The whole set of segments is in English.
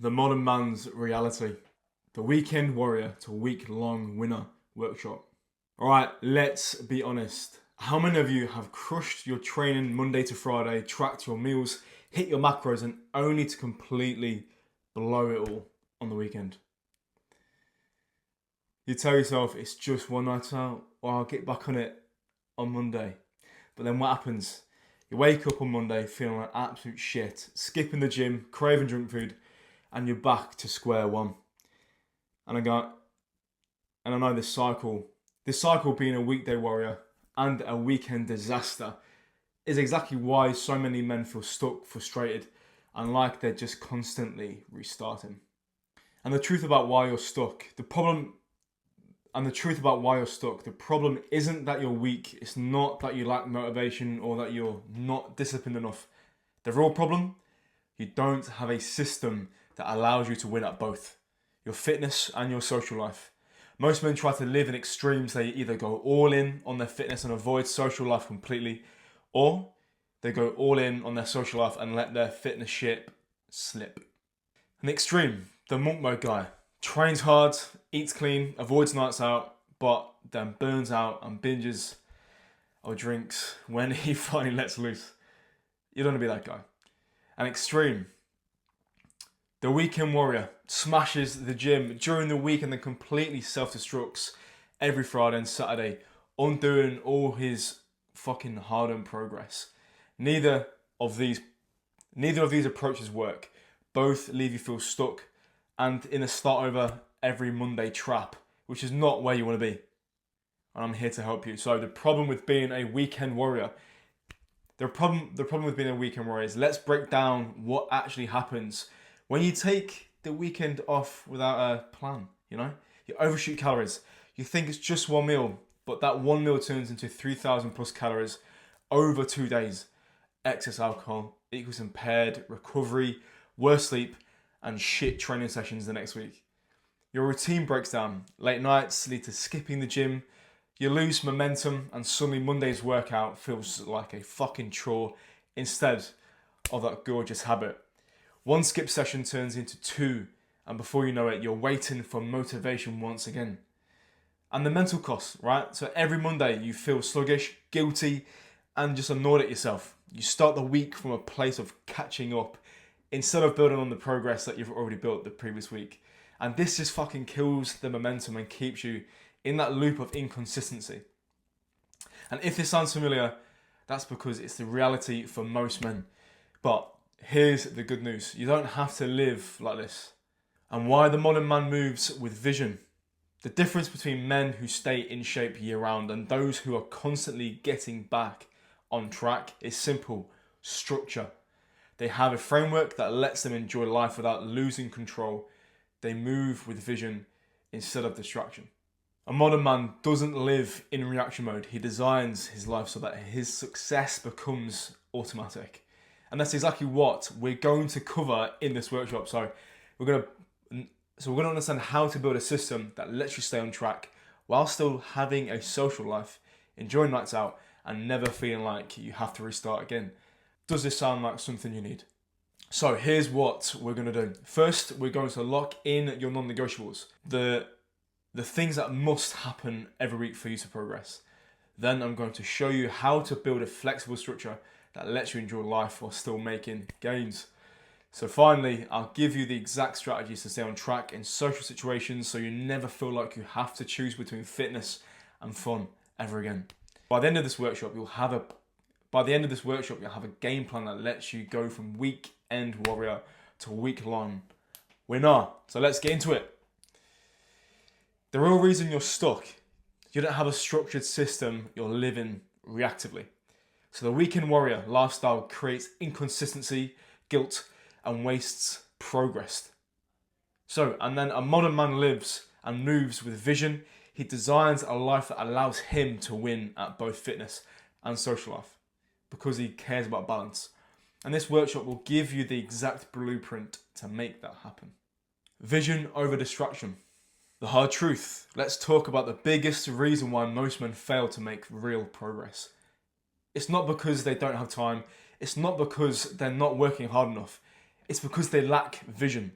The Modern Man's Reality, the Weekend Warrior to Week-Long Winner Workshop. Alright, let's be honest. How many of you have crushed your training Monday to Friday, tracked your meals, hit your macros, and only to completely blow it all on the weekend? You tell yourself it's just one night out, or I'll get back on it on Monday. But then what happens? You wake up on Monday feeling like absolute shit, skipping the gym, craving junk food, and you're back to square one. And I know this cycle being a weekday warrior and a weekend disaster is exactly why so many men feel stuck, frustrated, and like they're just constantly restarting. And the truth about why you're stuck, the problem isn't that you're weak, it's not that you lack motivation or that you're not disciplined enough. The real problem, you don't have a system that allows you to win at both, your fitness and your social life. Most men try to live in extremes. They either go all in on their fitness and avoid social life completely, or they go all in on their social life and let their fitness ship slip. An extreme, the monk mode guy, trains hard, eats clean, avoids nights out, but then burns out and binges or drinks when he finally lets loose. You don't want to be that guy. An extreme, the weekend warrior, smashes the gym during the week and then completely self-destructs every Friday and Saturday, undoing all his fucking hard-earned progress. Neither of these approaches work. Both leave you feel stuck and in a start over every Monday trap, which is not where you want to be. And I'm here to help you. So the problem with being a weekend warrior, is, let's break down what actually happens when you take the weekend off without a plan. You overshoot calories. You think it's just one meal, but that one meal turns into 3,000 plus calories over 2 days. Excess alcohol equals impaired recovery, worse sleep, and shit training sessions the next week. Your routine breaks down. Late nights lead to skipping the gym. You lose momentum, and suddenly Monday's workout feels like a fucking chore instead of that gorgeous habit. One skip session turns into two, and before you know it, you're waiting for motivation once again. And the mental cost, right? So every Monday you feel sluggish, guilty, and just annoyed at yourself. You start the week from a place of catching up instead of building on the progress that you've already built the previous week. And this just fucking kills the momentum and keeps you in that loop of inconsistency. And if this sounds familiar, that's because it's the reality for most men. But here's the good news. You don't have to live like this. And why the modern man moves with vision. The difference between men who stay in shape year round and those who are constantly getting back on track is simple: structure. They have a framework that lets them enjoy life without losing control. They move with vision instead of distraction. A modern man doesn't live in reaction mode. He designs his life so that his success becomes automatic. And that's exactly what we're going to cover in this workshop. So we're going to understand how to build a system that lets you stay on track while still having a social life, enjoying nights out, and never feeling like you have to restart again. Does this sound like something you need? So here's what we're going to do. First, we're going to lock in your non-negotiables. The things that must happen every week for you to progress. Then I'm going to show you how to build a flexible structure that lets you enjoy life while still making gains. So finally, I'll give you the exact strategies to stay on track in social situations so you never feel like you have to choose between fitness and fun ever again. By the end of this workshop, you'll have a game plan that lets you go from weekend warrior to week-long winner. So let's get into it. The real reason you're stuck, you don't have a structured system, you're living reactively. So the weekend warrior lifestyle creates inconsistency, guilt, and wastes progress. And then a modern man lives and moves with vision. He designs a life that allows him to win at both fitness and social life because he cares about balance. And this workshop will give you the exact blueprint to make that happen. Vision over distraction. The hard truth. Let's talk about the biggest reason why most men fail to make real progress. It's not because they don't have time. It's not because they're not working hard enough. It's because they lack vision.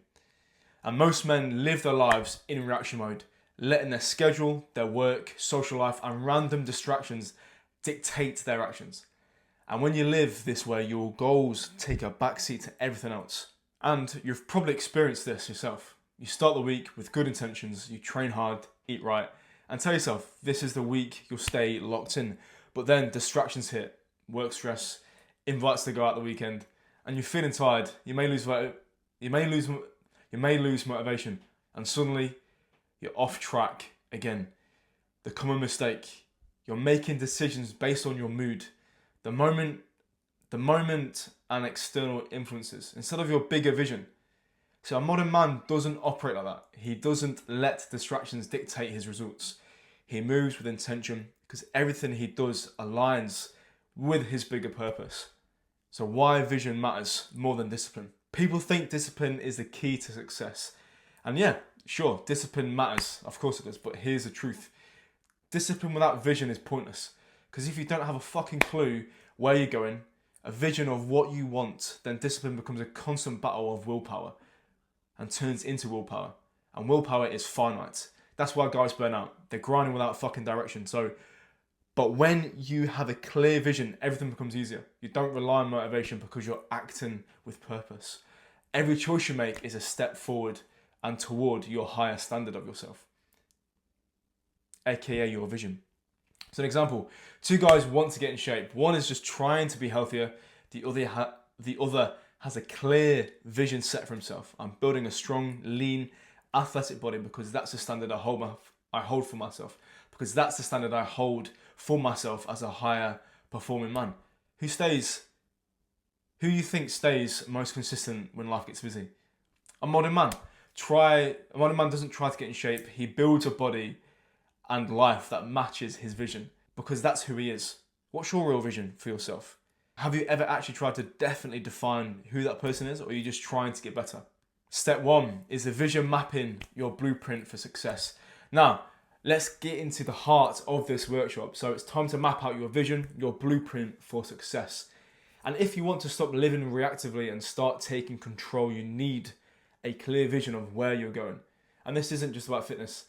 And most men live their lives in reaction mode, letting their schedule, their work, social life, and random distractions dictate their actions. And when you live this way, your goals take a backseat to everything else. And you've probably experienced this yourself. You start the week with good intentions, you train hard, eat right, and tell yourself this is the week you'll stay locked in. But then distractions hit, work stress, invites to go out the weekend, and you're feeling tired. You may lose motivation, and suddenly you're off track again. The common mistake: you're making decisions based on your mood, the moment, and external influences instead of your bigger vision. So a modern man doesn't operate like that. He doesn't let distractions dictate his results. He moves with intention because everything he does aligns with his bigger purpose. So why vision matters more than discipline. People think discipline is the key to success. And yeah, sure, discipline matters. Of course it does. But here's the truth. Discipline without vision is pointless. Because if you don't have a fucking clue where you're going, a vision of what you want, then discipline becomes a constant battle of willpower and turns into willpower. And willpower is finite. That's why guys burn out. They're grinding without fucking direction. But when you have a clear vision, everything becomes easier. You don't rely on motivation because you're acting with purpose. Every choice you make is a step forward and toward your higher standard of yourself, aka your vision. So an example, two guys want to get in shape. One is just trying to be healthier. The other has a clear vision set for himself. I'm building a strong, lean, athletic body because that's the standard I hold for myself. Because that's the standard I hold for myself as a higher performing man. Who you think stays most consistent when life gets busy? A modern man. A modern man doesn't try to get in shape. He builds a body and life that matches his vision because that's who he is. What's your real vision for yourself? Have you ever actually tried to definitely define who that person is, or are you just trying to get better? Step 1 is the vision mapping your blueprint for success. Now, let's get into the heart of this workshop. So it's time to map out your vision, your blueprint for success. And if you want to stop living reactively and start taking control, you need a clear vision of where you're going. And this isn't just about fitness.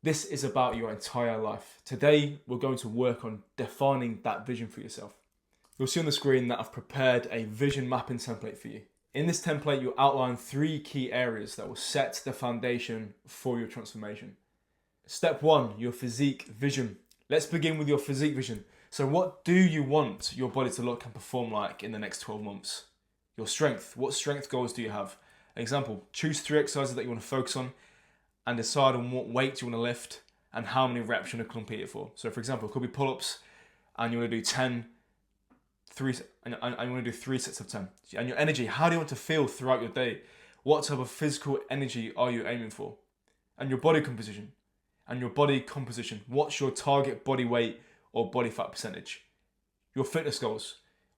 This is about your entire life. Today, we're going to work on defining that vision for yourself. You'll see on the screen that I've prepared a vision mapping template for you. In this template, you'll outline 3 key areas that will set the foundation for your transformation. Step 1, your physique vision. Let's begin with your physique vision. So what do you want your body to look and perform like in the next 12 months? Your strength. What strength goals do you have? Example, choose 3 exercises that you want to focus on and decide on what weight you want to lift and how many reps you want to complete it for. So for example, it could be pull-ups and you want to do 10, and you want to do 3 sets of 10. And your energy, how do you want to feel throughout your day? What type of physical energy are you aiming for? And your body composition. What's your target body weight or body fat percentage? Your fitness goals.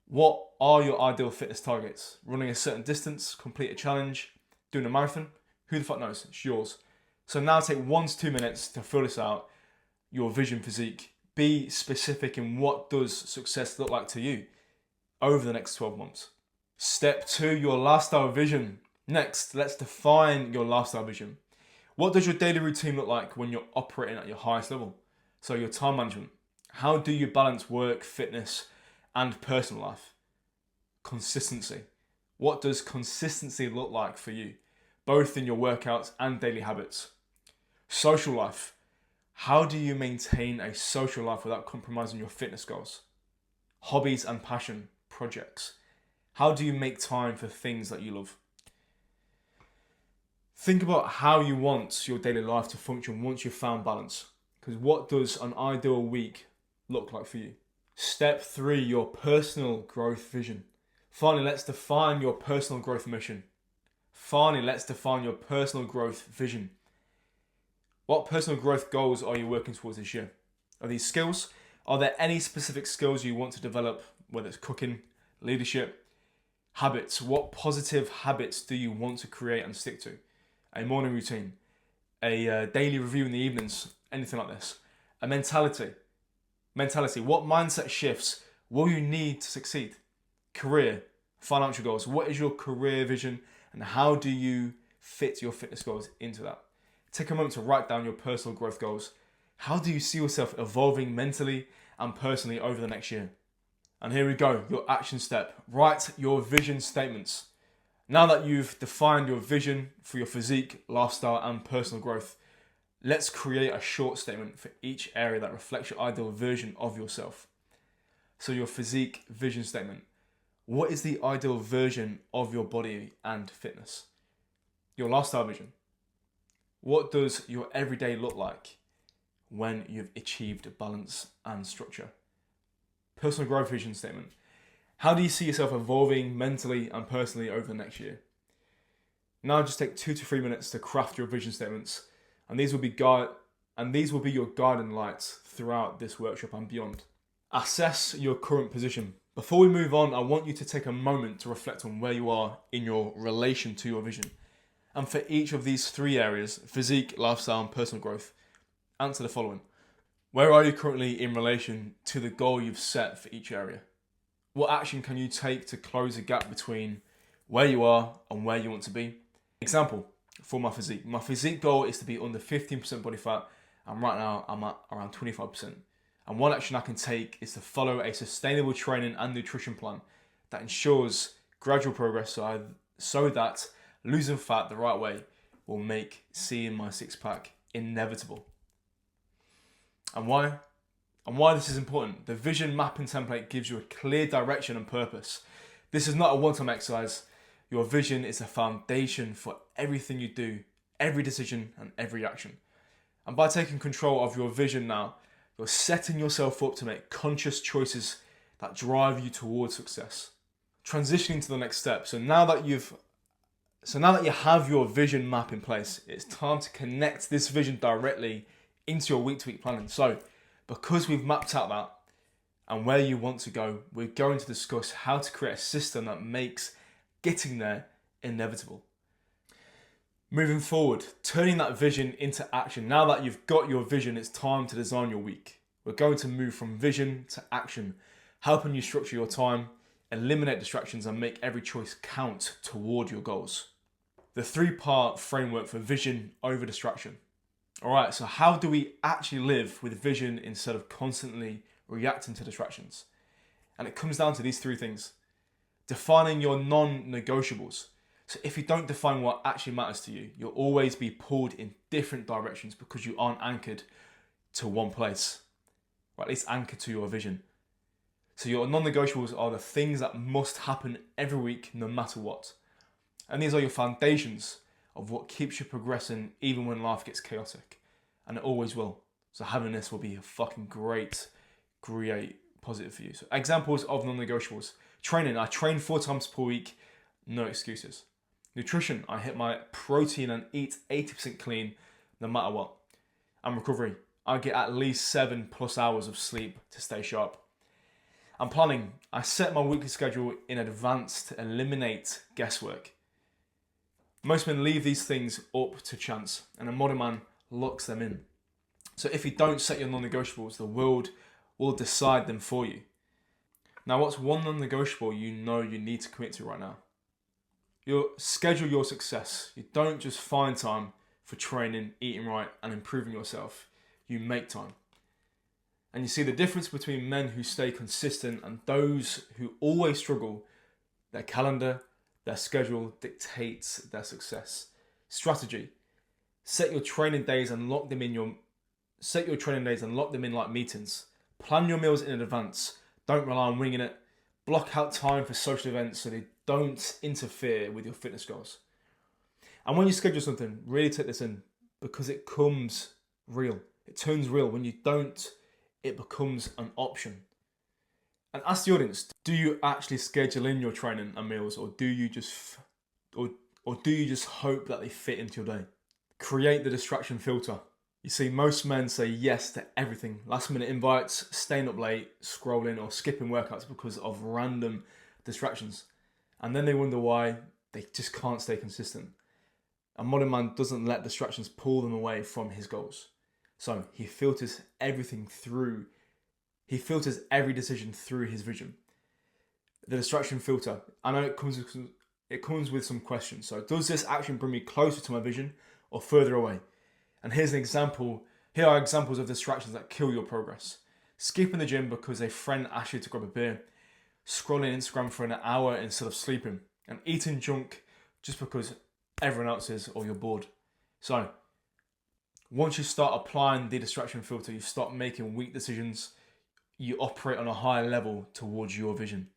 What are your ideal fitness targets? Running a certain distance, complete a challenge, doing a marathon? Who the fuck knows? It's yours. So now take 1 to 2 minutes to fill this out. Your vision physique. Be specific in what does success look like to you over the next 12 months. Step 2, your lifestyle vision. Next, let's define your lifestyle vision. What does your daily routine look like when you're operating at your highest level? So your time management. How do you balance work, fitness, and personal life? Consistency. What does consistency look like for you, both in your workouts and daily habits? Social life. How do you maintain a social life without compromising your fitness goals? Hobbies and passion projects. How do you make time for things that you love? Think about how you want your daily life to function once you've found balance. Because what does an ideal week look like for you? Step 3, your personal growth vision. Finally, let's define your personal growth mission. What personal growth goals are you working towards this year? Are these skills? Are there any specific skills you want to develop, whether it's cooking, leadership, habits? What positive habits do you want to create and stick to? A morning routine, a daily review in the evenings, anything like this. A mentality. What mindset shifts will you need to succeed? Career, financial goals. What is your career vision and how do you fit your fitness goals into that. Take a moment to write down your personal growth goals. How do you see yourself evolving mentally and personally over the next year? And here we go, your action step. Write your vision statements. Now that you've defined your vision for your physique, lifestyle, and personal growth, let's create a short statement for each area that reflects your ideal version of yourself. So your physique vision statement. What is the ideal version of your body and fitness? Your lifestyle vision. What does your everyday look like when you've achieved balance and structure? Personal growth vision statement. How do you see yourself evolving mentally and personally over the next year? Now just take 2 to 3 minutes to craft your vision statements, and these will be your guiding lights throughout this workshop and beyond. Assess your current position. Before we move on, I want you to take a moment to reflect on where you are in your relation to your vision. And for each of these 3 areas, physique, lifestyle, and personal growth, answer the following. Where are you currently in relation to the goal you've set for each area? What action can you take to close the gap between where you are and where you want to be? Example, for my physique. My physique goal is to be under 15% body fat, and right now I'm at around 25%. And one action I can take is to follow a sustainable training and nutrition plan that ensures gradual progress so that losing fat the right way will make seeing my six-pack inevitable. And why? And why this is important. The vision mapping template gives you a clear direction and purpose. This is not a one-time exercise. Your vision is a foundation for everything you do, every decision and every action. And by taking control of your vision now, you're setting yourself up to make conscious choices that drive you towards success. Transitioning to the next step. So now that you have your vision map in place, it's time to connect this vision directly into your week-to-week planning. So, because we've mapped out that and where you want to go, we're going to discuss how to create a system that makes getting there inevitable. Moving forward, turning that vision into action. Now that you've got your vision, it's time to design your week. We're going to move from vision to action, helping you structure your time, eliminate distractions, and make every choice count toward your goals. The 3-part framework for vision over distraction. All right, so how do we actually live with vision instead of constantly reacting to distractions? And it comes down to these 3 things. Defining your non-negotiables. So if you don't define what actually matters to you, you'll always be pulled in different directions because you aren't anchored to one place, or at least anchored to your vision. So your non-negotiables are the things that must happen every week, no matter what. And these are your foundations of what keeps you progressing even when life gets chaotic. And it always will. So having this will be a fucking great positive for you. So examples of non-negotiables. Training. I train 4 times per week. No excuses. Nutrition. I hit my protein and eat 80% clean no matter what. And recovery. I get at least 7+ hours of sleep to stay sharp. And planning. I set my weekly schedule in advance to eliminate guesswork. Most men leave these things up to chance, and a modern man locks them in. So if you don't set your non-negotiables, the world will decide them for you. Now, what's one non-negotiable you know you need to commit to right now? You schedule your success. You don't just find time for training, eating right, and improving yourself. You make time. And you see the difference between men who stay consistent and those who always struggle. Their calendar, their schedule dictates their success. Strategy. Set your training days and lock them in like meetings. Plan your meals in advance. Don't rely on winging it. Block out time for social events so they don't interfere with your fitness goals. And when you schedule something, really take this in because it comes real. It turns real. When you don't, it becomes an option. And ask the audience, do you actually schedule in your training and meals, or do you just hope that they fit into your day? Create the distraction filter. You see, most men say yes to everything. Last minute invites, staying up late, scrolling, or skipping workouts because of random distractions. And then they wonder why they just can't stay consistent. A modern man doesn't let distractions pull them away from his goals. So he filters every decision through his vision. The distraction filter. I know it comes it comes with some questions. So does this action bring me closer to my vision or further away? And here's an example. Here are examples of distractions that kill your progress. Skipping the gym because a friend asked you to grab a beer, scrolling Instagram for an hour instead of sleeping, and eating junk just because everyone else is or you're bored. So once you start applying the distraction filter, you start making weak decisions, you operate on a higher level towards your vision.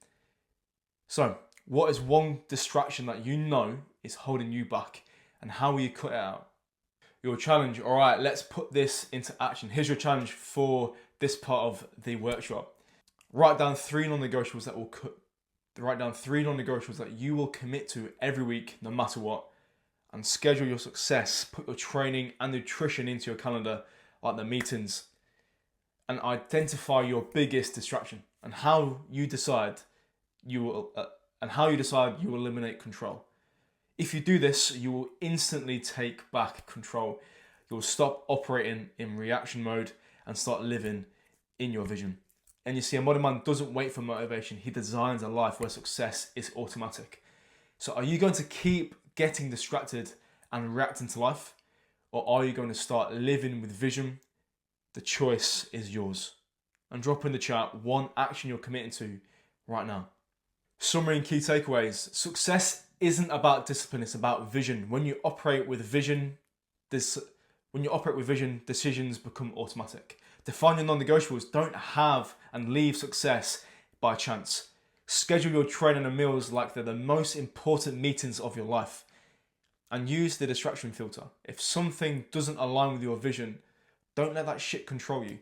So what is one distraction that you know is holding you back, and how will you cut it out? Your challenge, all right, let's put this into action. Here's your challenge for this part of the workshop. Write down three non-negotiables that you will commit to every week, no matter what, and schedule your success. Put your training and nutrition into your calendar, like the meetings, and identify your biggest distraction and how you decide you will eliminate control. If you do this, you will instantly take back control. You'll stop operating in reaction mode and start living in your vision. And you see, a modern man doesn't wait for motivation. He designs a life where success is automatic. So are you going to keep getting distracted and reacting to life? Or are you going to start living with vision? The choice is yours. And drop in the chat one action you're committing to right now. Summary and key takeaways. Success isn't about discipline, it's about vision. When you operate with vision, decisions become automatic. Define your non-negotiables. Don't have and leave success by chance. Schedule your training and meals like they're the most important meetings of your life. And use the distraction filter. If something doesn't align with your vision, don't let that shit control you.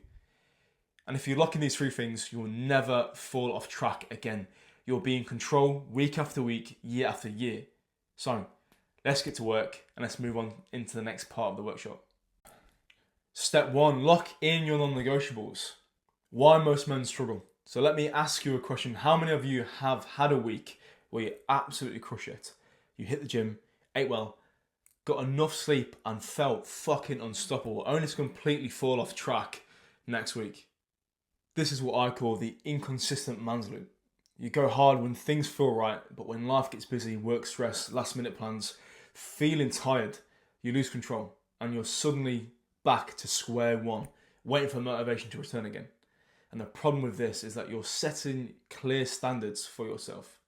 And if you lock in these three things, you'll never fall off track again. You'll be in control week after week, year after year. So let's get to work and let's move on into the next part of the workshop. Step 1, lock in your non-negotiables. Why most men struggle. So let me ask you a question. How many of you have had a week where you absolutely crush it? You hit the gym, ate well, got enough sleep and felt fucking unstoppable, only to completely fall off track next week. This is what I call the inconsistent man's loop. You go hard when things feel right, but when life gets busy, work stress, last minute plans, feeling tired, you lose control and you're suddenly back to square one, waiting for motivation to return again. And the problem with this is that you're setting clear standards for yourself.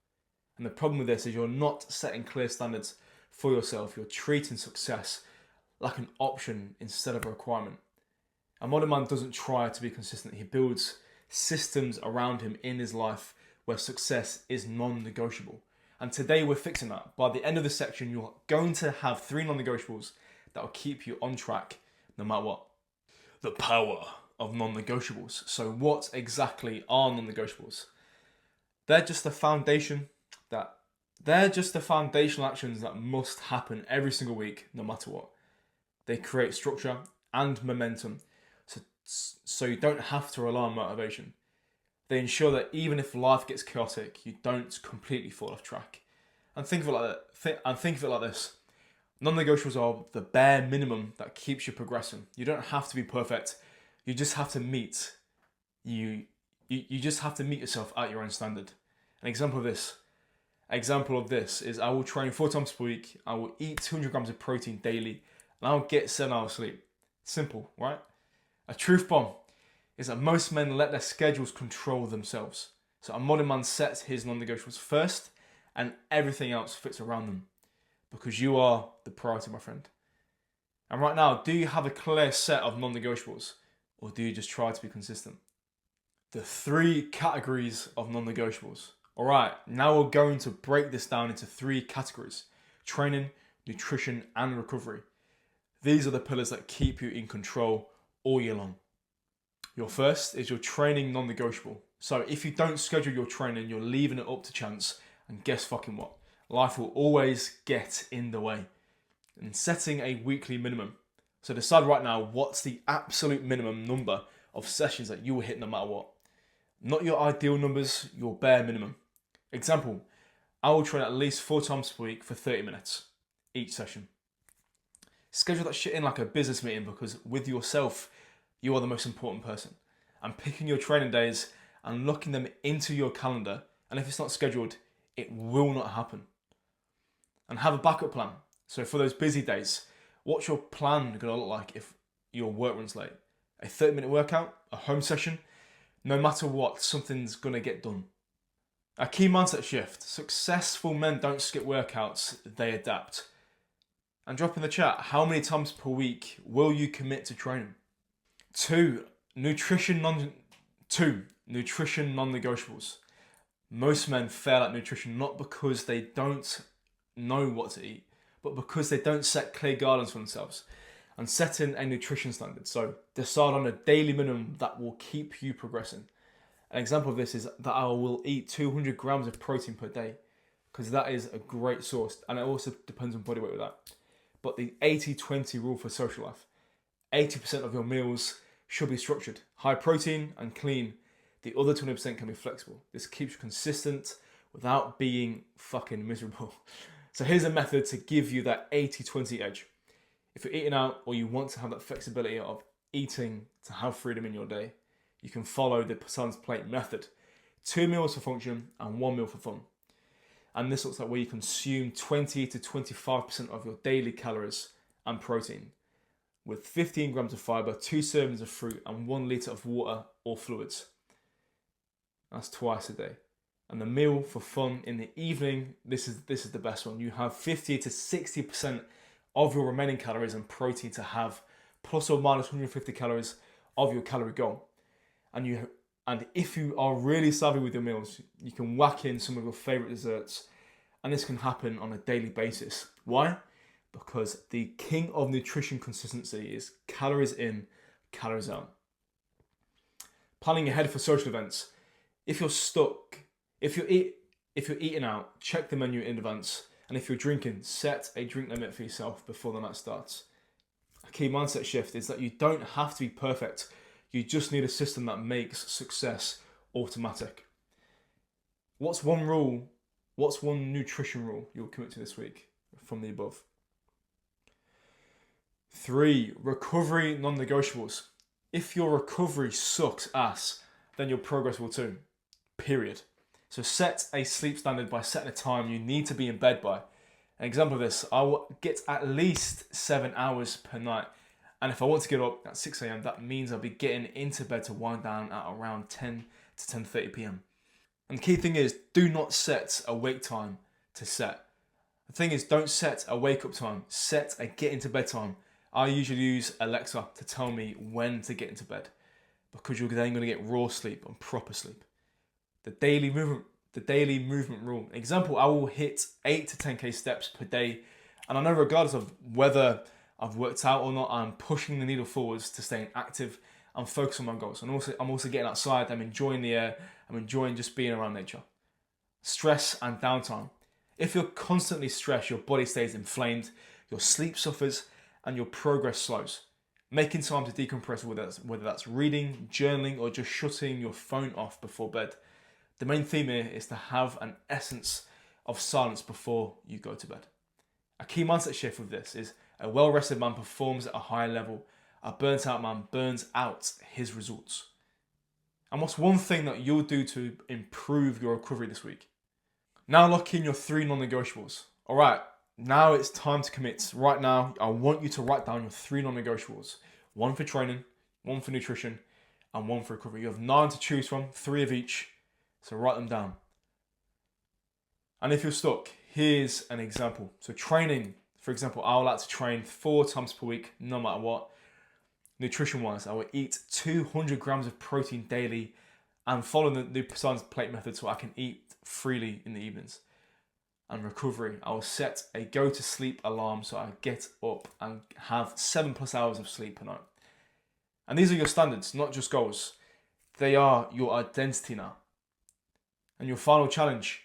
And the problem with this is you're not setting clear standards for yourself. You're treating success like an option instead of a requirement. A modern man doesn't try to be consistent. He builds systems around him in his life where success is non-negotiable. And today we're fixing that. By the end of this section, you're going to have 3 non-negotiables that will keep you on track no matter what. The power of non-negotiables. So what exactly are non-negotiables? They're just the foundational actions that must happen every single week, no matter what. They create structure and momentum, so you don't have to rely on motivation. They ensure that even if life gets chaotic, you don't completely fall off track. And think of it like this. Non-negotiables are the bare minimum that keeps you progressing. You don't have to be perfect. You just have to meet yourself at your own standard. An example of this is I will train 4 times per week. I will eat 200 grams of protein daily, and I'll get 7 hours sleep. Simple, right? A truth bomb is that most men let their schedules control themselves. So a modern man sets his non-negotiables first, and everything else fits around them. Because you are the priority, my friend. And right now, do you have a clear set of non-negotiables? Or do you just try to be consistent? The 3 categories of non-negotiables. Alright, now we're going to break this down into 3 categories. Training, nutrition, and recovery. These are the pillars that keep you in control all year long. Your first is your training non-negotiable. So if you don't schedule your training, you're leaving it up to chance. And guess fucking what? Life will always get in the way. And setting a weekly minimum. So decide right now what's the absolute minimum number of sessions that you will hit no matter what. Not your ideal numbers, your bare minimum. Example, I will train at least 4 times per week for 30 minutes each session. Schedule that shit in like a business meeting, because with yourself, you are the most important person. And picking your training days and locking them into your calendar, and if it's not scheduled, it will not happen. And have a backup plan. So for those busy days, what's your plan going to look like if your work runs late? A 30-minute workout, a home session, no matter what, something's going to get done. A key mindset shift. Successful men don't skip workouts, they adapt. And drop in the chat, how many times per week will you commit to training? Two, nutrition non-negotiables. Most men fail at nutrition not because they don't know what to eat, but because they don't set clear guidelines for themselves and setting a nutrition standard. So decide on a daily minimum that will keep you progressing. An example of this is that I will eat 200 grams of protein per day, because that is a great source, and it also depends on body weight with that. But the 80-20 rule for social life: 80% of your meals should be structured, high protein and clean. The other 20% can be flexible. This keeps you consistent without being fucking miserable. So here's a method to give you that 80-20 edge. If you're eating out or you want to have that flexibility of eating to have freedom in your day, you can follow the Poseidon's Plate method. 2 meals for function and 1 meal for fun. And this looks like where you consume 20 to 25% of your daily calories and protein, with 15 grams of fiber, 2 servings of fruit, and 1 litre of water or fluids. That's twice a day. And the meal for fun in the evening, this is the best one. You have 50 to 60% of your remaining calories and protein to have, plus or minus 150 calories of your calorie goal. And if you are really savvy with your meals, you can whack in some of your favorite desserts, and this can happen on a daily basis. Why? Because the king of nutrition consistency is calories in, calories out. Planning ahead for social events. If you're eating out, check the menu in advance. And if you're drinking, set a drink limit for yourself before the night starts. A key mindset shift is that you don't have to be perfect. You just need a system that makes success automatic. What's one nutrition rule you'll commit to this week from the above? 3, recovery non-negotiables. If your recovery sucks ass, then your progress will too. Period. So set a sleep standard by setting a time you need to be in bed by. An example of this, I will get at least 7 hours per night. And if I want to get up at 6 a.m, that means I'll be getting into bed to wind down at around 10 to 10:30 p.m. And the key thing is, do not set a wake time to set. The thing is, don't set a wake up time, set a get into bed time. I usually use Alexa to tell me when to get into bed, because you're then going to get raw sleep and proper sleep. The daily movement rule. Example, I will hit 8 to 10k steps per day, and I know regardless of whether I've worked out or not, I'm pushing the needle forwards to staying active and focus on my goals. And I'm also getting outside, I'm enjoying the air, I'm enjoying just being around nature. Stress and downtime. If you're constantly stressed, your body stays inflamed, your sleep suffers, and your progress slows. Making time to decompress, whether that's reading, journaling, or just shutting your phone off before bed. The main theme here is to have an essence of silence before you go to bed. A key mindset shift with this is a well-rested man performs at a higher level. A burnt-out man burns out his results. And what's one thing that you'll do to improve your recovery this week? Now lock in your 3 non-negotiables. All right, now it's time to commit. Right now, I want you to write down your 3 non-negotiables. 1 for training, 1 for nutrition, and 1 for recovery. You have 9 to choose from, 3 of each. So write them down. And if you're stuck, here's an example. So training, for example, I would like to train 4 times per week, no matter what. Nutrition-wise, I will eat 200 grams of protein daily and follow the Poseidon's Plate method so I can eat freely in the evenings. And recovery, I will set a go-to-sleep alarm so I get up and have 7+ hours of sleep per night. And these are your standards, not just goals. They are your identity now. And your final challenge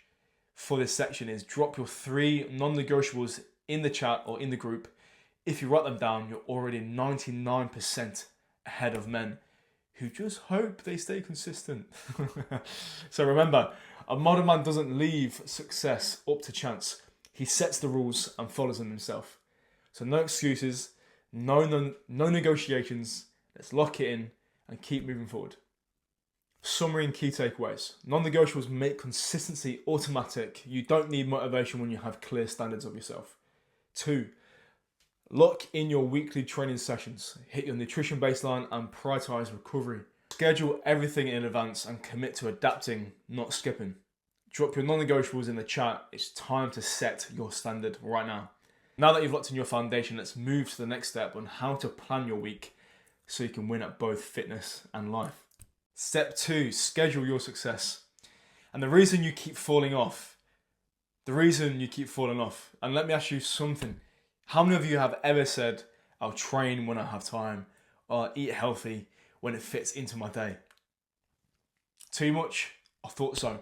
for this section is drop your 3 non-negotiables in the chat or in the group. If you write them down, you're already 99% ahead of men who just hope they stay consistent. So remember, a modern man doesn't leave success up to chance. He sets the rules and follows them himself. So no excuses, no negotiations. Let's lock it in and keep moving forward. Summary and key takeaways. Non-negotiables make consistency automatic. You don't need motivation when you have clear standards of yourself. 2. Lock in your weekly training sessions. Hit your nutrition baseline and prioritize recovery. Schedule everything in advance and commit to adapting, not skipping. Drop your non-negotiables in the chat. It's time to set your standard right now. Now that you've locked in your foundation, let's move to the next step on how to plan your week so you can win at both fitness and life. Step 2, schedule your success. And the reason you keep falling off, and let me ask you something. How many of you have ever said, I'll train when I have time, or I'll eat healthy when it fits into my day? Too much? I thought so.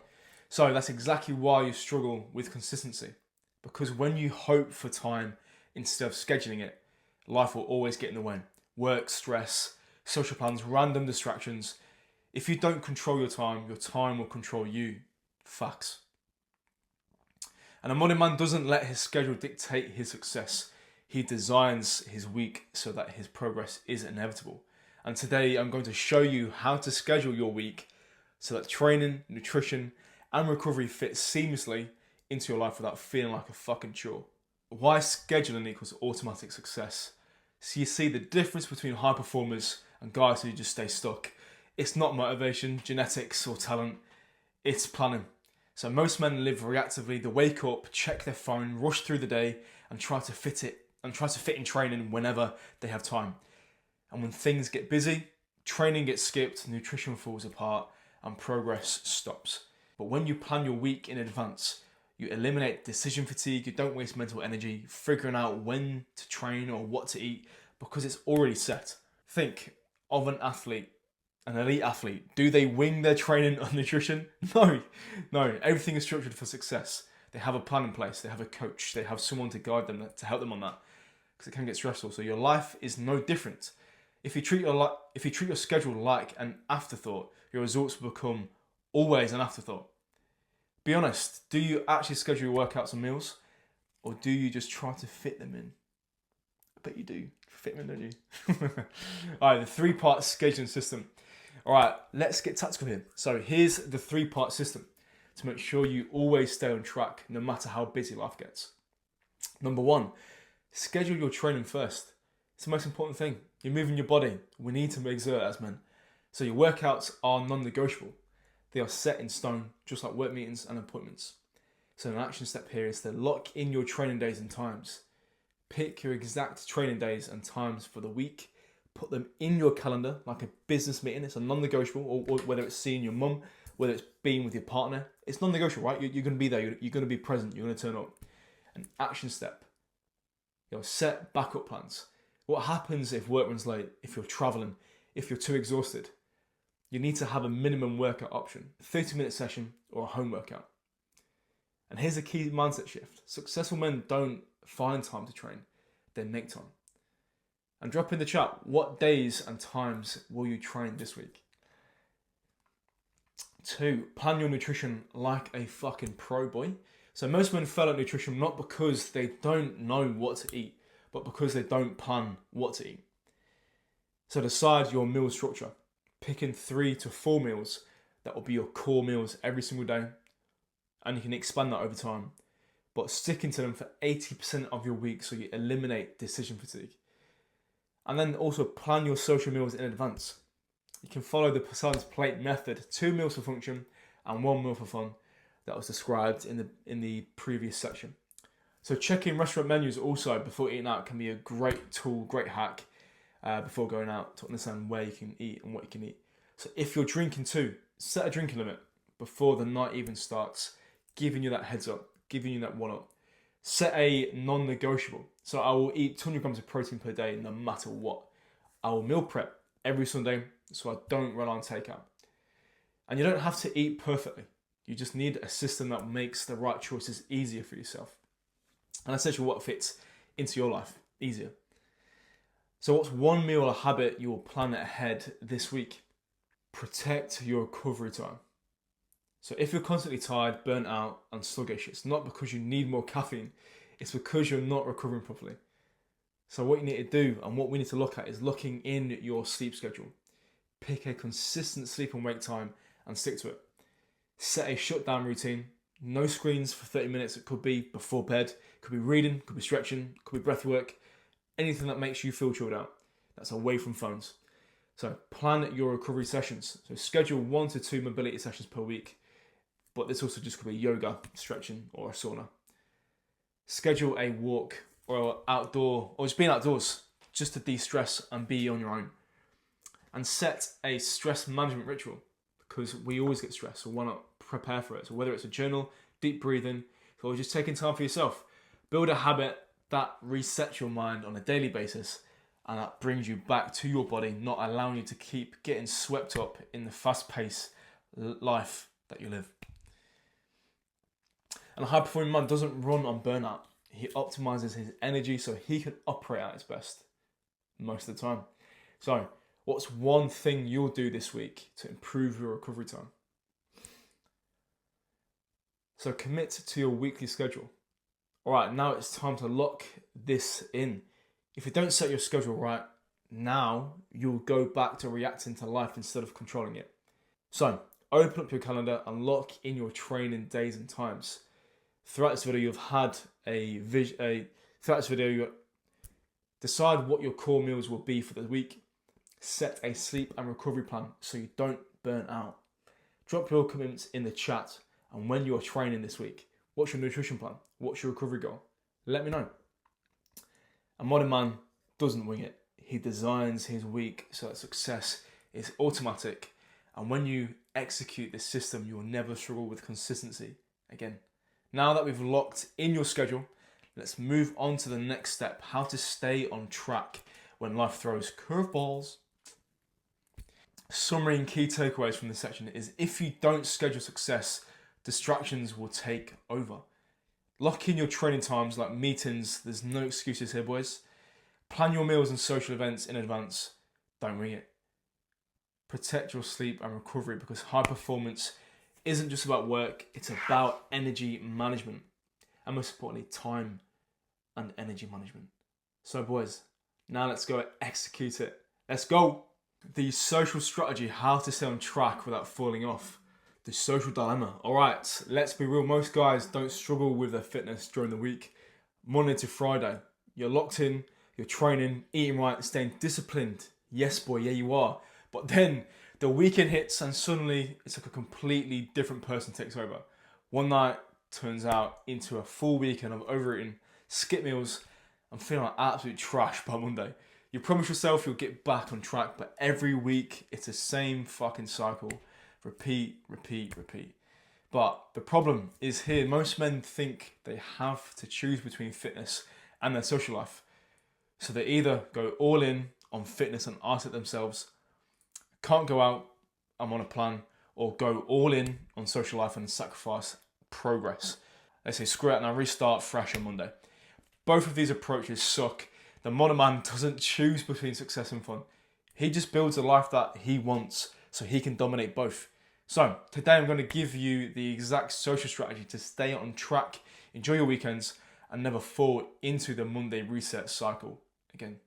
So that's exactly why you struggle with consistency. Because when you hope for time instead of scheduling it, life will always get in the way. Work, stress, social plans, random distractions. If you don't control your time will control you. Facts. And a modern man doesn't let his schedule dictate his success. He designs his week so that his progress is inevitable. And today I'm going to show you how to schedule your week so that training, nutrition, and recovery fit seamlessly into your life without feeling like a fucking chore. Why scheduling equals automatic success. So you see the difference between high performers and guys who just stay stuck. It's not motivation, genetics, or talent. It's planning. So most men live reactively. They wake up, check their phone, rush through the day, and try to fit in training whenever they have time. And when things get busy, training gets skipped, nutrition falls apart, and progress stops. But when you plan your week in advance, you eliminate decision fatigue, you don't waste mental energy figuring out when to train or what to eat because it's already set. Think of an elite athlete. Do they wing their training on nutrition? No. Everything is structured for success. They have a plan in place, they have a coach, they have someone to guide them, to help them on that. Because it can get stressful. So your life is no different. If you treat your schedule like an afterthought, your results will become always an afterthought. Be honest, do you actually schedule your workouts and meals? Or do you just try to fit them in? I bet you do. Fit them in, don't you? Alright, the 3-part scheduling system. Alright, let's get tactical here. So here's the 3-part system to make sure you always stay on track no matter how busy life gets. Number 1, schedule your training first. It's the most important thing. You're moving your body. We need to exert as men. So your workouts are non-negotiable. They are set in stone, just like work meetings and appointments. So an action step here is to lock in your training days and times. Pick your exact training days and times for the week. Put them in your calendar like a business meeting. It's a non-negotiable, or whether it's seeing your mum, whether it's being with your partner. It's non-negotiable, right? You're going to be there. You're going to be present. You're going to turn up. An action step. Set backup plans. What happens if work runs late, if you're traveling, if you're too exhausted? You need to have a minimum workout option, a 30-minute session or a home workout. And here's a key mindset shift. Successful men don't find time to train, they make time. And drop in the chat, what days and times will you train this week? 2, plan your nutrition like a fucking pro, boy. So most men fail at nutrition not because they don't know what to eat, but because they don't plan what to eat. So decide your meal structure. Picking 3 to 4 meals that will be your core meals every single day. And you can expand that over time. But sticking to them for 80% of your week so you eliminate decision fatigue. And then also plan your social meals in advance. You can follow the Poseidon's Plate method, 2 meals for function and 1 meal for fun that was described in the previous section. So checking restaurant menus also before eating out can be a great tool, great hack before going out to understand where you can eat and what you can eat. So if you're drinking too, set a drinking limit before the night even starts, giving you that heads up, giving you that 1-up. Set a non-negotiable. So I will eat 200 grams of protein per day no matter what. I will meal prep every Sunday so I don't rely on takeout. And you don't have to eat perfectly. You just need a system that makes the right choices easier for yourself. And essentially what fits into your life easier. So what's 1 meal or habit you will plan ahead this week? Protect your recovery time. So if you're constantly tired, burnt out and sluggish, it's not because you need more caffeine, it's because you're not recovering properly. So what you need to do and what we need to look at is looking in your sleep schedule. Pick a consistent sleep and wake time and stick to it. Set a shutdown routine. No screens for 30 minutes. It could be before bed, it could be reading, it could be stretching, it could be breath work, anything that makes you feel chilled out. That's away from phones. So plan your recovery sessions. So schedule 1 to 2 mobility sessions per week, but this also just could be yoga, stretching, or a sauna. Schedule a walk or outdoor, or just being outdoors, just to de-stress and be on your own. And set a stress management ritual, because we always get stressed, so why not prepare for it? So whether it's a journal, deep breathing, or just taking time for yourself, build a habit that resets your mind on a daily basis, and that brings you back to your body, not allowing you to keep getting swept up in the fast-paced life that you live. And a high-performing man doesn't run on burnout. He optimizes his energy so he can operate at his best most of the time. So, what's one thing you'll do this week to improve your recovery time? So commit to your weekly schedule. All right, now it's time to lock this in. If you don't set your schedule right, now you'll go back to reacting to life instead of controlling it. So open up your calendar and lock in your training days and times. Throughout this video, you've had decide what your core meals will be for the week. Set a sleep and recovery plan so you don't burn out. Drop your commitments in the chat, and when you're training this week, what's your nutrition plan? What's your recovery goal? Let me know. A modern man doesn't wing it. He designs his week so that success is automatic, and when you execute this system, you will never struggle with consistency again. Now that we've locked in your schedule, let's move on to the next step, how to stay on track when life throws curveballs. Summary and key takeaways from this section is if you don't schedule success, distractions will take over. Lock in your training times like meetings. There's no excuses here, boys. Plan your meals and social events in advance. Don't wing it. Protect your sleep and recovery, because high performance isn't just about work, it's about energy management. And most importantly, time and energy management. So boys, now let's go execute it. Let's go. The social strategy, how to stay on track without falling off. The social dilemma. All right, let's be real. Most guys don't struggle with their fitness during the week. Monday to Friday, you're locked in, you're training, eating right, staying disciplined. Yes, boy, yeah, you are. But then the weekend hits and suddenly it's like a completely different person takes over. One night turns out into a full weekend of overeating, skip meals, and feeling like absolute trash by Monday. You promise yourself you'll get back on track, but every week it's the same fucking cycle. Repeat, repeat, repeat. But the problem is here, most men think they have to choose between fitness and their social life. So they either go all in on fitness and isolate themselves, can't go out, I'm on a plan, or go all in on social life and sacrifice progress. They say, screw it, and I restart fresh on Monday. Both of these approaches suck. The modern man doesn't choose between success and fun. He just builds a life that he wants so he can dominate both. So today I'm going to give you the exact social strategy to stay on track, enjoy your weekends, and never fall into the Monday reset cycle again.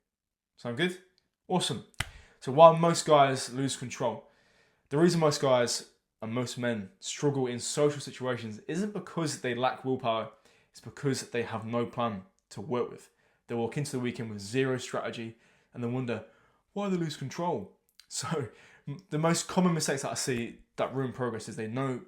Sound good? Awesome. So while most guys lose control, the reason most guys and most men struggle in social situations isn't because they lack willpower, it's because they have no plan to work with. They walk into the weekend with zero strategy and then wonder why they lose control. So the most common mistakes that I see that ruin progress is they no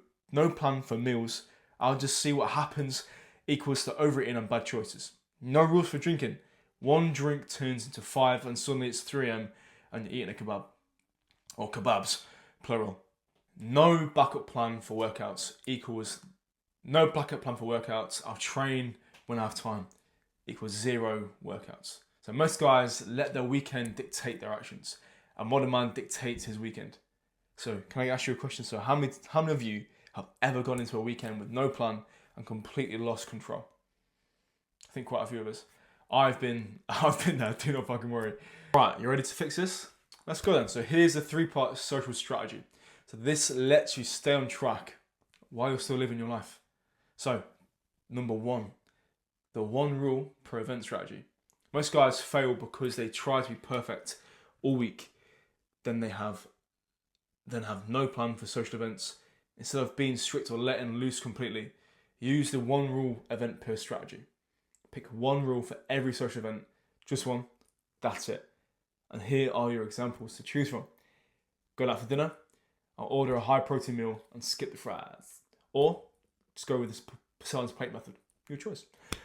plan for meals. I'll just see what happens equals to overeating and bad choices. No rules for drinking. One drink turns into 5 and suddenly it's 3 a.m. and you're eating a kebab. Or kebabs, plural. No backup plan for workouts equals no backup plan for workouts. I'll train when I have time equals 0 workouts. So most guys let their weekend dictate their actions. A modern man dictates his weekend. So can I ask you a question? So how many of you have ever gone into a weekend with no plan and completely lost control? I think quite a few of us. I've been there, do not fucking worry. Right, you ready to fix this? Let's go then. So here's the 3-part social strategy. So this lets you stay on track while you're still living your life. So, number 1, the 1 rule per event strategy. Most guys fail because they try to be perfect all week. Then they have then have no plan for social events. Instead of being strict or letting loose completely, use the one rule event per strategy. Pick one rule for every social event, just one, that's it. And here are your examples to choose from. Go out for dinner, I'll order a high protein meal and skip the fries. Or just go with this Poseidon's plate method, your choice.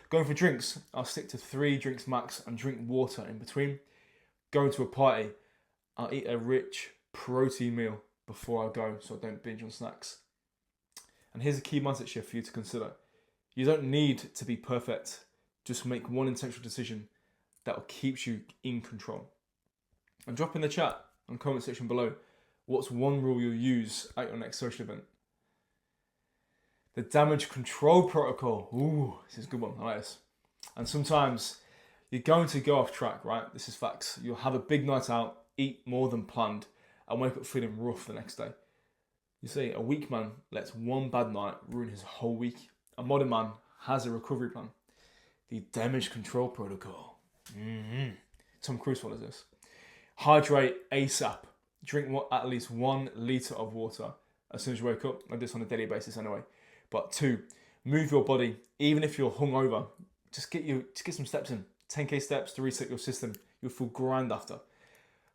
Going for drinks, I'll stick to 3 drinks max and drink water in between. Going to a party, I'll eat a rich protein meal before I go so I don't binge on snacks. And here's a key mindset shift for you to consider. You don't need to be perfect. Just make one intentional decision that will keep you in control. And drop in the chat and comment section below what's one rule you'll use at your next social event. The damage control protocol. Ooh, this is a good one. I like this. And sometimes you're going to go off track, right? This is facts. You'll have a big night out, eat more than planned, and wake up feeling rough the next day. You see, a weak man lets one bad night ruin his whole week. A modern man has a recovery plan. The damage control protocol. Tom Cruise follows this. Hydrate ASAP. Drink at least 1 litre of water as soon as you wake up. I do this on a daily basis anyway. But 2, move your body. Even if you're hungover, just get some steps in. 10k steps to reset your system. You'll feel grand after.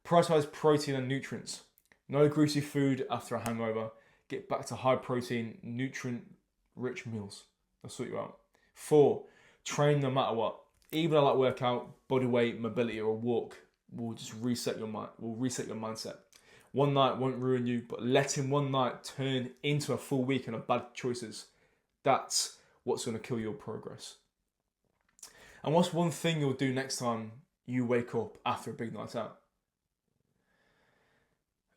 Prioritize protein and nutrients. No greasy food after a hangover. Get back to high protein, nutrient-rich meals. They'll sort you out. 4, train no matter what. Even a light workout, body weight, mobility, or a walk will just reset your mind. Will reset your mindset. One night won't ruin you, but letting one night turn into a full weekend of bad choices, that's what's going to kill your progress. And what's one thing you'll do next time you wake up after a big night out?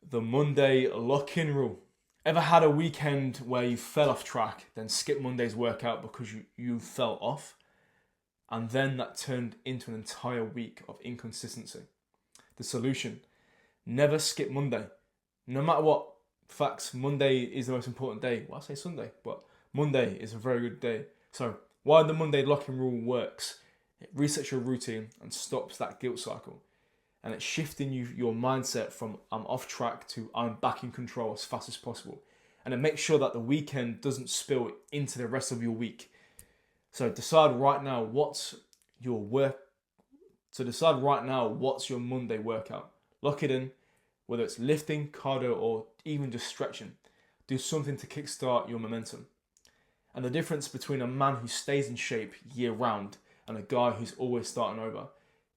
The Monday lock-in rule. Ever had a weekend where you fell off track, then skip Monday's workout because you fell off, and then that turned into an entire week of inconsistency? The solution: never skip Monday. No matter what. Facts, Monday is the most important day. Well, I say Sunday, but Monday is a very good day. So why the Monday lock-in rule works: it resets your routine and stops that guilt cycle. And it's shifting your mindset from I'm off track to I'm back in control as fast as possible. And it makes sure that the weekend doesn't spill into the rest of your week. So decide right now what's your Monday workout. Lock it in, whether it's lifting, cardio, or even just stretching. Do something to kickstart your momentum. And the difference between a man who stays in shape year round and a guy who's always starting over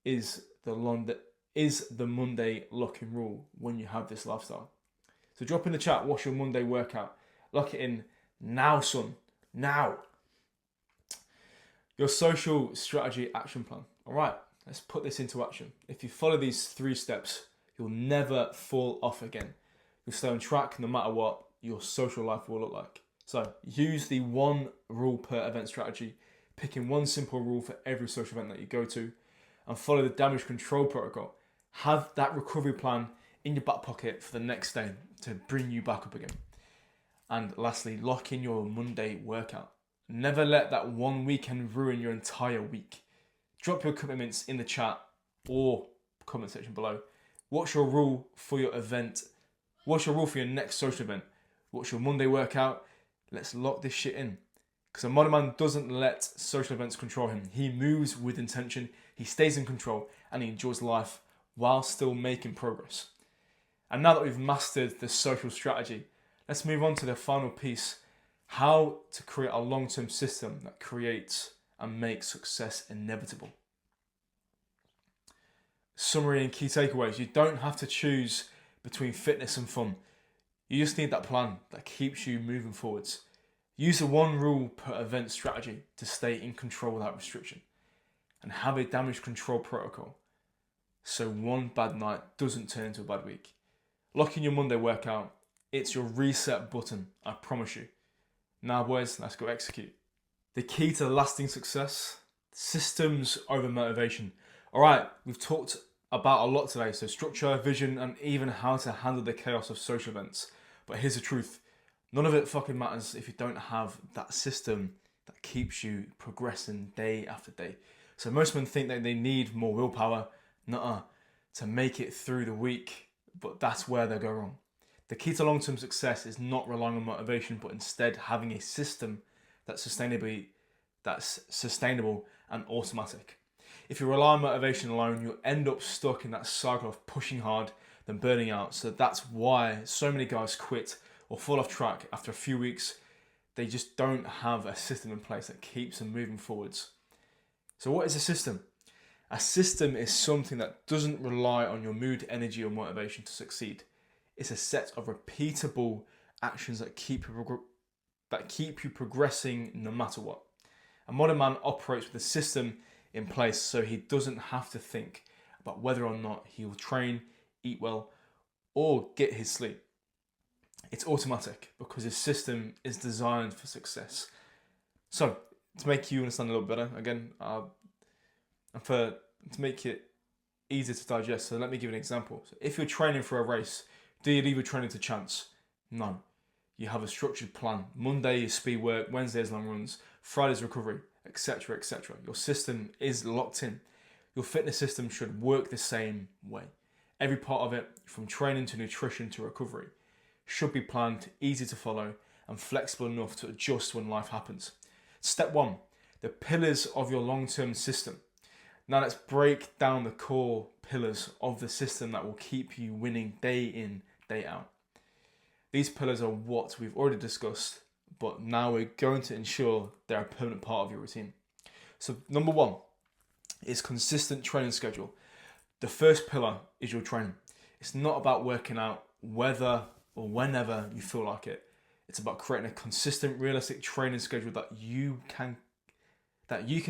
is the Monday lock-in rule when you have this lifestyle. So drop in the chat, what's your Monday workout? Lock it in now, son. Now. Your social strategy action plan. All right, let's put this into action. If you follow these 3 steps, you'll never fall off again. You'll stay on track no matter what your social life will look like. So use the one rule per event strategy, picking one simple rule for every social event that you go to, and follow the damage control protocol. Have that recovery plan in your back pocket for the next day to bring you back up again. And lastly, lock in your Monday workout. Never let that one weekend ruin your entire week. Drop your commitments in the chat or comment section below. What's your rule for your event? What's your rule for your next social event? What's your Monday workout? Let's lock this shit in. Because a modern man doesn't let social events control him. He moves with intention, he stays in control, and he enjoys life while still making progress. And now that we've mastered the social strategy, let's move on to the final piece: how to create a long-term system that creates and makes success inevitable. Summary and key takeaways: you don't have to choose between fitness and fun. You just need that plan that keeps you moving forwards. Use the one rule per event strategy to stay in control without restriction. And have a damage control protocol so one bad night doesn't turn into a bad week. Lock in your Monday workout. It's your reset button, I promise you. Now boys, let's go execute. The key to lasting success: systems over motivation. All right, we've talked about a lot today, so structure, vision, and even how to handle the chaos of social events. But here's the truth: none of it fucking matters if you don't have that system that keeps you progressing day after day. So most men think that they need more willpower, to make it through the week, but that's where they go wrong. The key to long-term success is not relying on motivation, but instead having a system that's sustainable and automatic. If you rely on motivation alone, you'll end up stuck in that cycle of pushing hard, then burning out. So that's why so many guys quit or fall off track after a few weeks. They just don't have a system in place that keeps them moving forwards. So what is a system? A system is something that doesn't rely on your mood, energy, or motivation to succeed. It's a set of repeatable actions that keep you progressing no matter what. A modern man operates with a system in place so he doesn't have to think about whether or not he will train, eat well, or get his sleep. It's automatic because his system is designed for success. So, to make you understand a little better, again, to make it easier to digest, so let me give you an example. So if you're training for a race, do you leave your training to chance? No. You have a structured plan. Monday is speed work, Wednesday is long runs, Friday's recovery, etc., etc. Your system is locked in. Your fitness system should work the same way. Every part of it, from training to nutrition to recovery, should be planned, easy to follow, and flexible enough to adjust when life happens. Step 1, the pillars of your long-term system. Now let's break down the core pillars of the system that will keep you winning day in, day out. These pillars are what we've already discussed, but now we're going to ensure they're a permanent part of your routine. So number 1 is consistent training schedule. The first pillar is your training. It's not about working out whether or whenever you feel like it. It's about creating a consistent, realistic training schedule that you can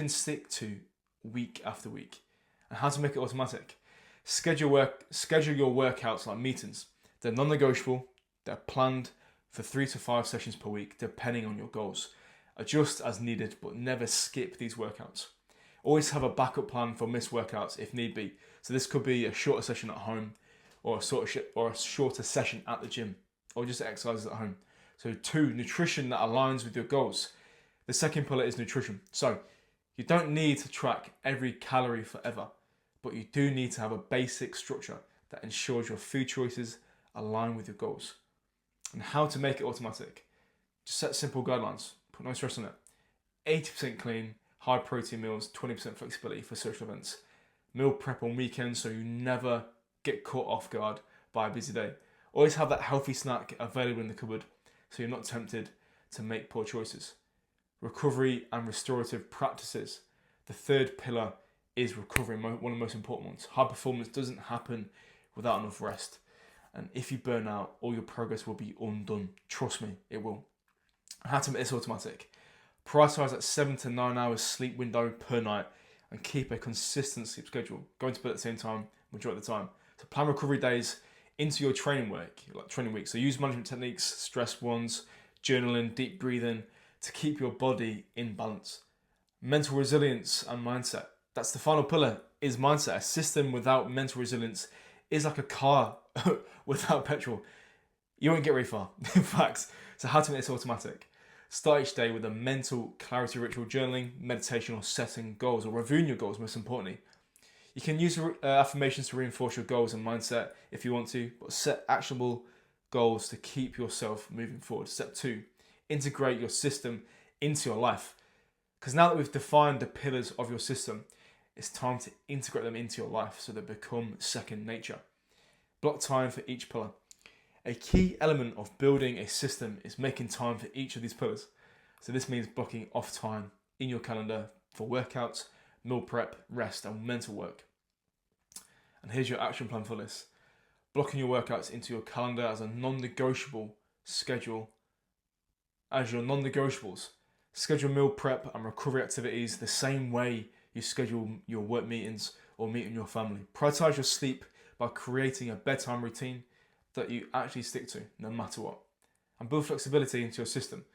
stick to week after week. And how to make it automatic. Schedule your workouts like meetings. They're non-negotiable. They're planned for 3 to 5 sessions per week, depending on your goals. Adjust as needed, but never skip these workouts. Always have a backup plan for missed workouts if need be. So this could be a shorter session at home, or a shorter session at the gym, or just exercises at home. So 2, nutrition that aligns with your goals. The second pillar is nutrition. So you don't need to track every calorie forever, but you do need to have a basic structure that ensures your food choices align with your goals. And how to make it automatic. Just set simple guidelines, put no stress on it. 80% clean, high protein meals, 20% flexibility for social events. Meal prep on weekends so you never get caught off guard by a busy day. Always have that healthy snack available in the cupboard so you're not tempted to make poor choices. Recovery and restorative practices. The third pillar is recovery, one of the most important ones. High performance doesn't happen without enough rest. And if you burn out, all your progress will be undone. Trust me, it will. How to make this automatic. Prioritize that 7 to 9 hours sleep window per night and keep a consistent sleep schedule. Going to bed at the same time, majority of the time. So plan recovery days into your training week. So use management techniques, stress ones, journaling, deep breathing to keep your body in balance. Mental resilience and mindset. That's the final pillar, is mindset. A system without mental resilience is like a car without petrol. You won't get very far, in fact. So how to make this automatic? Start each day with a mental clarity ritual, journaling, meditation, or setting goals, or reviewing your goals, most importantly. You can use affirmations to reinforce your goals and mindset if you want to, but set actionable goals to keep yourself moving forward. Step 2, integrate your system into your life. Because now that we've defined the pillars of your system, it's time to integrate them into your life so they become second nature. Block time for each pillar. A key element of building a system is making time for each of these pillars. So this means blocking off time in your calendar for workouts, meal prep, rest, and mental work. And here's your action plan for this. Blocking your workouts into your calendar as a non-negotiable schedule. As your non-negotiables, schedule meal prep and recovery activities the same way you schedule your work meetings or meeting your family. Prioritize your sleep by creating a bedtime routine that you actually stick to no matter what. And build flexibility into your system.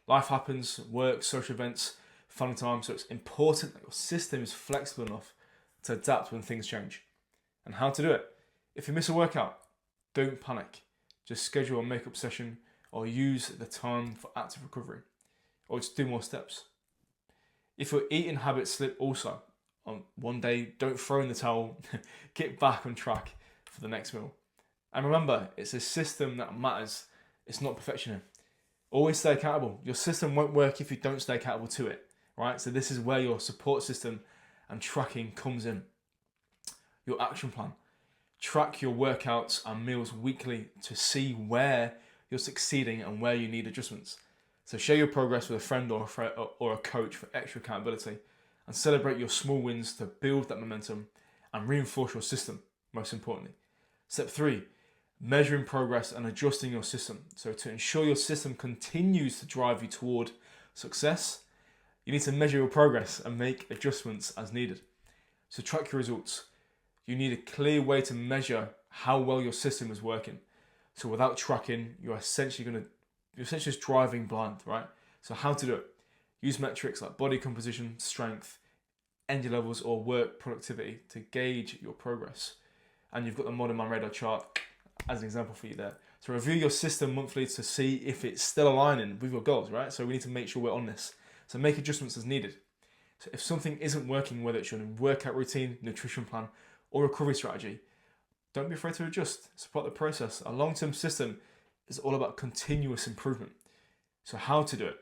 Life happens, work, social events, fun time, so it's important that your system is flexible enough to adapt when things change. And how to do it. If you miss a workout, don't panic. Just schedule a makeup session or use the time for active recovery. Or just do more steps. If your eating habits slip also, on one day, don't throw in the towel. Get back on track for the next meal. And remember, it's a system that matters. It's not perfection. Always stay accountable. Your system won't work if you don't stay accountable to it, right? So this is where your support system and tracking comes in. Your action plan. Track your workouts and meals weekly to see where you're succeeding and where you need adjustments. So share your progress with a friend or a coach for extra accountability, and celebrate your small wins to build that momentum and reinforce your system, most importantly. Step 3, measuring progress and adjusting your system. So to ensure your system continues to drive you toward success, you need to measure your progress and make adjustments as needed. So track your results. You need a clear way to measure how well your system is working. So without tracking, you're essentially just driving blind, right? So how to do it? Use metrics like body composition, strength, energy levels, or work productivity to gauge your progress. And you've got the Modern Man Radar chart as an example for you there. So review your system monthly to see if it's still aligning with your goals, right? So we need to make sure we're on this. So make adjustments as needed. So if something isn't working, whether it's your workout routine, nutrition plan, or recovery strategy, don't be afraid to adjust. Support the process. A long-term system is all about continuous improvement. So how to do it?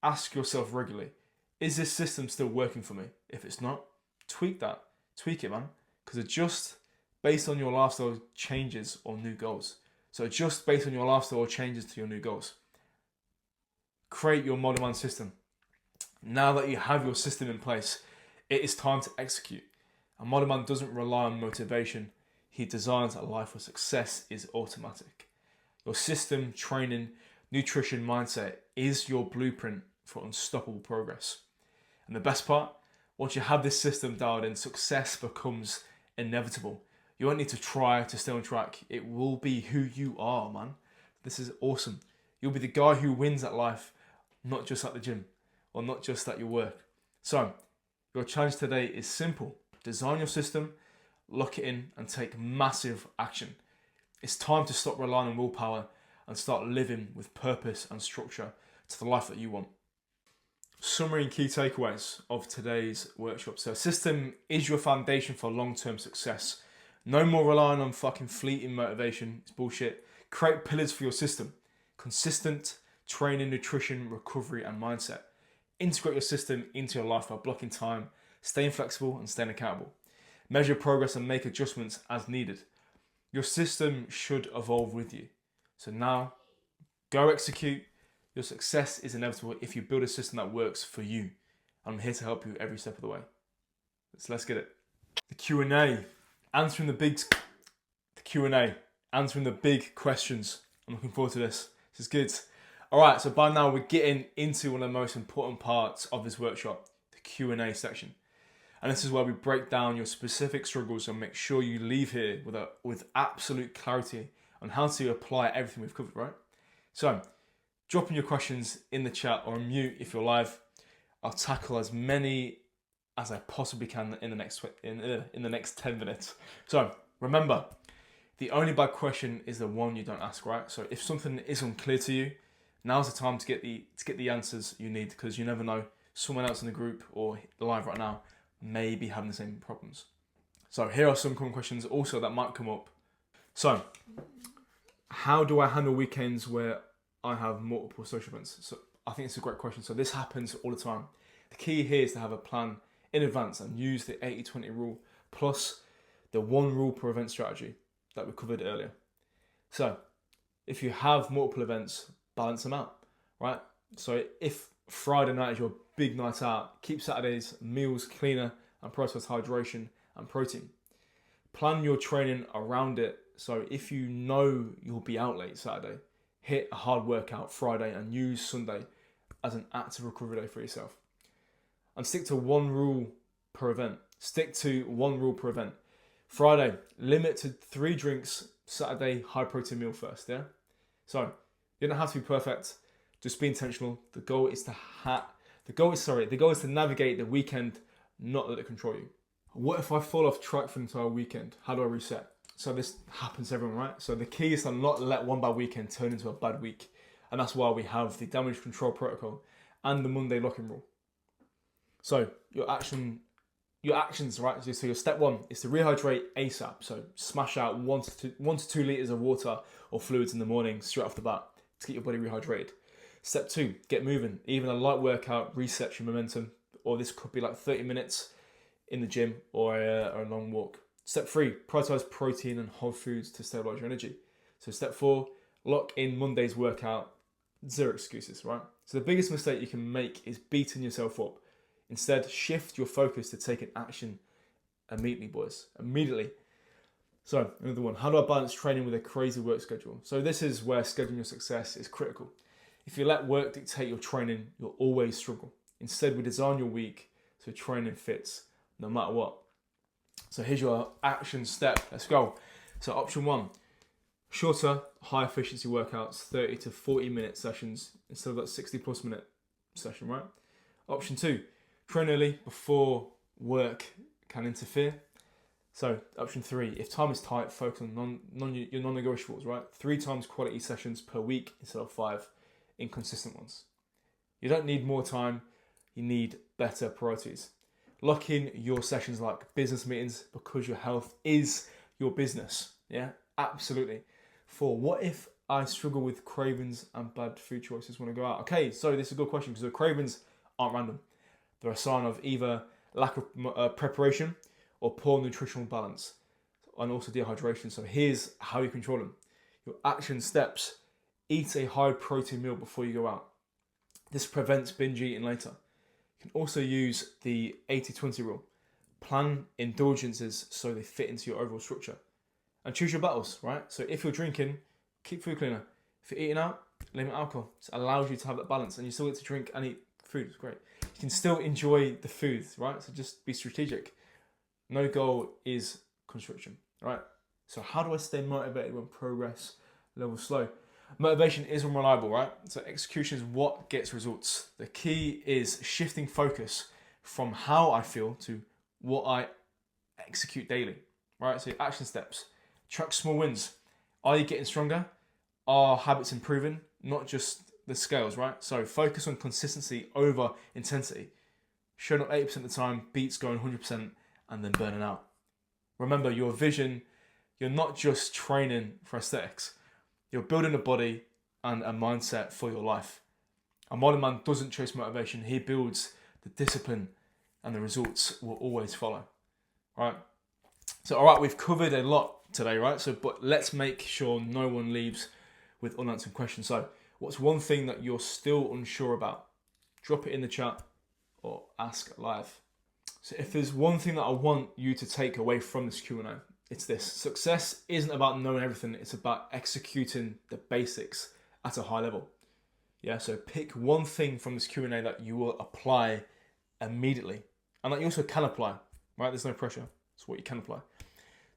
Ask yourself regularly, is this system still working for me? If it's not, tweak that. Tweak it, man. Because adjust based on your lifestyle changes or new goals. So adjust based on your lifestyle or changes to your new goals. Create your Modern Man system. Now that you have your system in place, it is time to execute. A Modern Man doesn't rely on motivation. He designs a life where success is automatic. Your system, training, nutrition, mindset is your blueprint for unstoppable progress. And the best part, once you have this system dialed in, success becomes inevitable. You won't need to try to stay on track. It will be who you are, man. This is awesome. You'll be the guy who wins at life, not just at the gym or not just at your work. So, your challenge today is simple. Design your system, lock it in, and take massive action. It's time to stop relying on willpower and start living with purpose and structure to the life that you want. Summary and key takeaways of today's workshop. So, system is your foundation for long-term success. No more relying on fucking fleeting motivation. It's bullshit. Create pillars for your system. Consistent training, nutrition, recovery, and mindset. Integrate your system into your life by blocking time, staying flexible, and staying accountable. Measure progress and make adjustments as needed. Your system should evolve with you. So now, go execute. Your success is inevitable if you build a system that works for you. I'm here to help you every step of the way. Let's get it. The Q&A. Answering the big questions. I'm looking forward to this. This is good. All right, so by now we're getting into one of the most important parts of this workshop, the Q&A section. And this is where we break down your specific struggles and make sure you leave here with absolute clarity on how to apply everything we've covered, right? So, dropping your questions in the chat or on mute if you're live. I'll tackle as many as I possibly can in the next 10 minutes. So, remember, the only bad question is the one you don't ask, right? So, if something is unclear to you, now's the time to get the answers you need, because you never know, someone else in the group or live right now may be having the same problems. So here are some common questions also that might come up. So, how do I handle weekends where I have multiple social events? So I think it's a great question. So this happens all the time. The key here is to have a plan in advance and use the 80-20 rule plus the 1 rule per event strategy that we covered earlier. So if you have multiple events, balance them out, right? So if Friday night is your big night out, keep Saturdays meals cleaner and prioritize hydration and protein. Plan your training around it. So if you know you'll be out late Saturday, hit a hard workout Friday and use Sunday as an active recovery day for yourself. And stick to 1 rule per event. Friday, limit to 3 drinks. Saturday, high protein meal first, yeah? So, you don't have to be perfect. Just be intentional. The goal is to navigate the weekend, not let it control you. What if I fall off track for the entire weekend? How do I reset? So this happens to everyone, right? So the key is to not let one bad weekend turn into a bad week. And that's why we have the damage control protocol and the Monday lock-in rule. So your action your actions, right? So your step one is to rehydrate ASAP. So smash out 1 to 2 liters of water or fluids in the morning straight off the bat to get your body rehydrated. Step two, get moving. Even a light workout resets your momentum, or this could be like 30 minutes in the gym or a long walk. Step three, prioritize protein and whole foods to stabilize your energy. So step four, lock in Monday's workout. Zero excuses, right? So the biggest mistake you can make is beating yourself up. Instead, shift your focus to taking action immediately, boys. Immediately. So, another one. How do I balance training with a crazy work schedule? So this is where scheduling your success is critical. If you let work dictate your training, you'll always struggle. Instead, we design your week so training fits no matter what. So here's your action step. Let's go. So option one, shorter, high efficiency workouts, 30 to 40 minute sessions instead of that 60 plus minute session, right? Option two, train early before work can interfere. So option three, if time is tight, focus on your non-negotiables, right? 3 times quality sessions per week instead of 5 inconsistent ones. You don't need more time, you need better priorities. Lock in your sessions like business meetings because your health is your business. Yeah, absolutely. 4, what if I struggle with cravings and bad food choices when I go out? Okay, so this is a good question because the cravings aren't random. They're a sign of either lack of preparation or poor nutritional balance and also dehydration. So here's how you control them. Your action steps: eat a high protein meal before you go out. This prevents binge eating later. You can also use the 80-20 rule. Plan indulgences so they fit into your overall structure. And choose your battles, right? So if you're drinking, keep food cleaner. If you're eating out, limit alcohol. It allows you to have that balance and you still get to drink and eat food. It's great. You can still enjoy the food, right? So just be strategic. No goal is constriction, right? So how do I stay motivated when progress levels slow? Motivation is unreliable, right? So execution is what gets results. The key is shifting focus from how I feel to what I execute daily, right? So action steps. Track small wins. Are you getting stronger? Are habits improving? Not just the scales, right? So focus on consistency over intensity. Showing up 80% of the time beats going 100% and then burning out. Remember, your vision, you're not just training for aesthetics. You're building a body and a mindset for your life. A modern man doesn't chase motivation. He builds the discipline and the results will always follow, right? So, all right, we've covered a lot today, right? But let's make sure no one leaves with unanswered questions. So, what's one thing that you're still unsure about? Drop it in the chat or ask live. So, if there's one thing that I want you to take away from this Q&A, it's this: success isn't about knowing everything. It's about executing the basics at a high level. Yeah. So, pick one thing from this Q&A that you will apply immediately, and that you also can apply. Right? There's no pressure. It's what you can apply.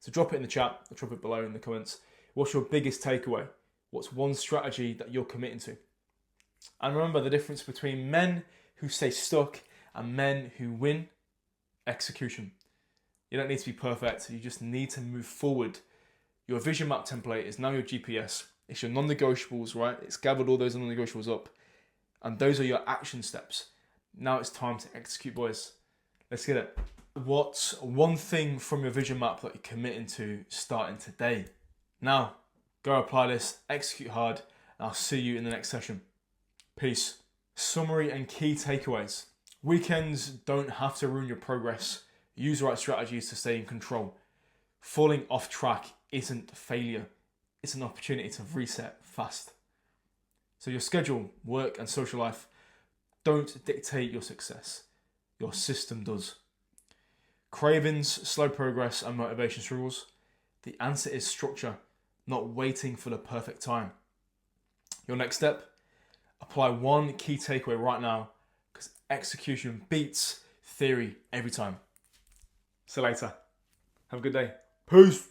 So drop it in the chat, or drop it below in the comments. What's your biggest takeaway? What's one strategy that you're committing to? And remember the difference between men who stay stuck and men who win: execution. You don't need to be perfect. You just need to move forward. Your vision map template is now your GPS. It's your non-negotiables, right? It's gathered all those non-negotiables up. And those are your action steps. Now it's time to execute, boys. Let's get it. What's one thing from your vision map that you're committing to starting today? Now, go apply this, execute hard, and I'll see you in the next session. Peace. Summary and key takeaways. Weekends don't have to ruin your progress. Use the right strategies to stay in control. Falling off track isn't failure. It's an opportunity to reset fast. So your schedule, work, and social life don't dictate your success. Your system does. Cravings, slow progress, and motivation struggles. The answer is structure, not waiting for the perfect time. Your next step: apply one key takeaway right now, because execution beats theory every time. See you later. Have a good day. Peace.